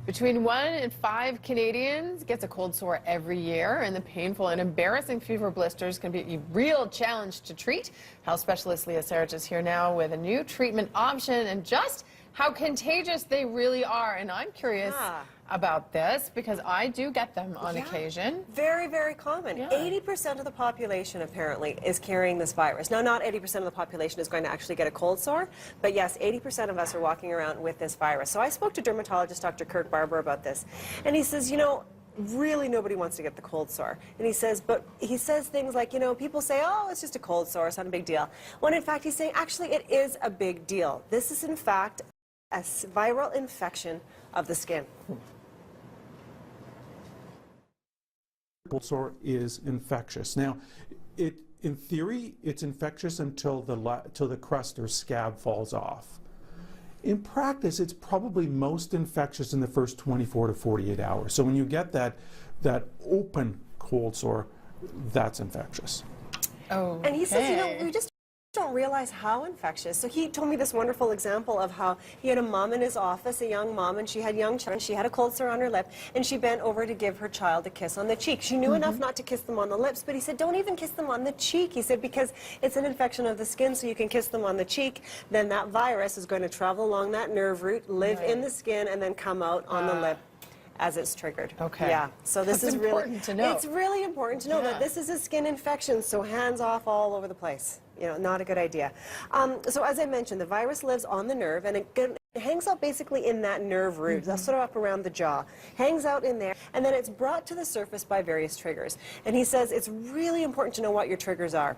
Between 1 in 5 Canadians gets a cold sore every year, and the painful and embarrassing fever blisters can be a real challenge to treat. Health specialist Leah Sarich is here now with a new treatment option and just how contagious they really are. And I'm curious about this because I do get them on occasion. Very, very common. 80% of the population apparently is carrying this virus. Now, not 80% of the population is going to actually get a cold sore, but yes, 80% of us are walking around with this virus. So I spoke to dermatologist Dr. Kirk Barber about this, and he says, you know, really nobody wants to get the cold sore. And he says things like, you know, people say, oh, it's just a cold sore, it's not a big deal. When in fact he's saying, actually, it is a big deal. This is in fact a viral infection of the skin. Cold sore is infectious. Now, in theory, it's infectious until the crust or scab falls off. In practice, it's probably most infectious in the first 24 to 48 hours. So when you get that open cold sore, that's infectious. Oh. And he says, you know, we just don't realize how infectious. So he told me this wonderful example of how he had a mom in his office, a young mom, and she had young children. She had a cold sore on her lip, and she bent over to give her child a kiss on the cheek. She knew enough not to kiss them on the lips, but he said, don't even kiss them on the cheek. He said, because it's an infection of the skin, so you can kiss them on the cheek, then that virus is going to travel along that nerve route, live in the skin, and then come out on the lip as it's triggered. Okay. Yeah. So this is really important to know. It's really important to know that this is a skin infection, so hands off all over the place. You know, not a good idea. So as I mentioned, the virus lives on the nerve, and it hangs out basically in that nerve root, that's sort of up around the jaw, hangs out in there, and then it's brought to the surface by various triggers. And he says it's really important to know what your triggers are.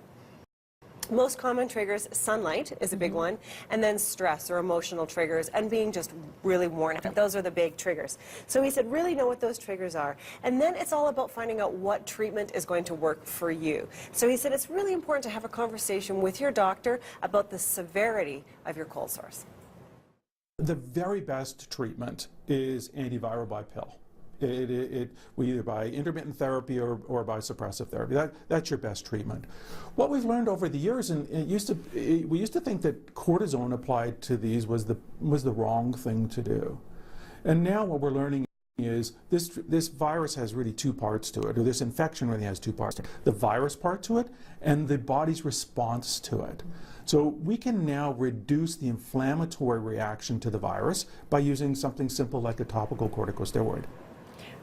Most common triggers, sunlight is a big one, and then stress or emotional triggers, and being just really worn out. Those are the big triggers. So he said, really know what those triggers are. And then it's all about finding out what treatment is going to work for you. So he said, it's really important to have a conversation with your doctor about the severity of your cold sores. The very best treatment is antiviral by pill. Either by intermittent therapy or by suppressive therapy. That's your best treatment. What we've learned over the years, and we used to think that cortisone applied to these was the wrong thing to do. And now what we're learning is this virus has really two parts to it, or this infection really has two parts. The virus part to it and the body's response to it. So we can now reduce the inflammatory reaction to the virus by using something simple like a topical corticosteroid.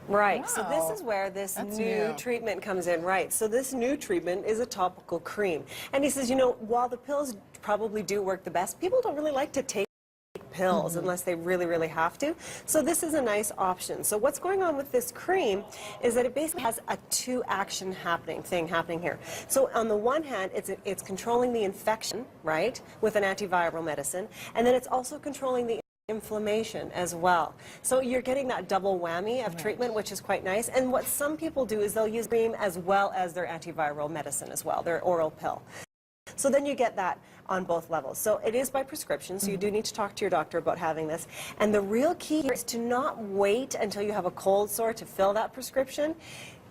Right, wow. So this is where this new treatment comes in, right. So this new treatment is a topical cream. And he says, you know, while the pills probably do work the best, people don't really like to take pills unless they really, really have to. So this is a nice option. So what's going on with this cream is that it basically has a two-action thing happening here. So on the one hand, it's controlling the infection, right, with an antiviral medicine, and then it's also controlling the inflammation as well. So you're getting that double whammy of treatment, which is quite nice. And what some people do is they'll use cream as well as their antiviral medicine as well, their oral pill. So then you get that on both levels. So it is by prescription, so you do need to talk to your doctor about having this. And the real key here is to not wait until you have a cold sore to fill that prescription.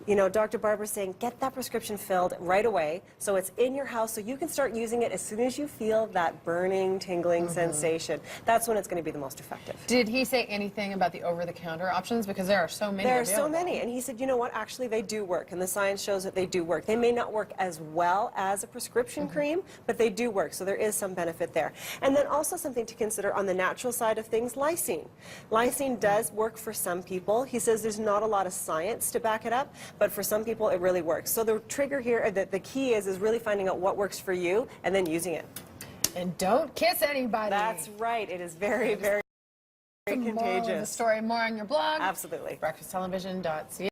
You know, Dr. Barber's saying get that prescription filled right away so it's in your house so you can start using it as soon as you feel that burning, tingling sensation. That's when it's going to be the most effective. Did he say anything about the over-the-counter options? Because there are so many There are available. so many. And he said, you know what, actually they do work. And the science shows that they do work. They may not work as well as a prescription cream, but they do work. So there is some benefit there. And then also something to consider on the natural side of things, lysine. Lysine does work for some people. He says there's not a lot of science to back it up, but for some people it really works. So the trigger here, the key is really finding out what works for you and then using it. And don't kiss anybody. That's right. It is very, very contagious. More of the story, more on your blog. Absolutely. breakfasttelevision.ca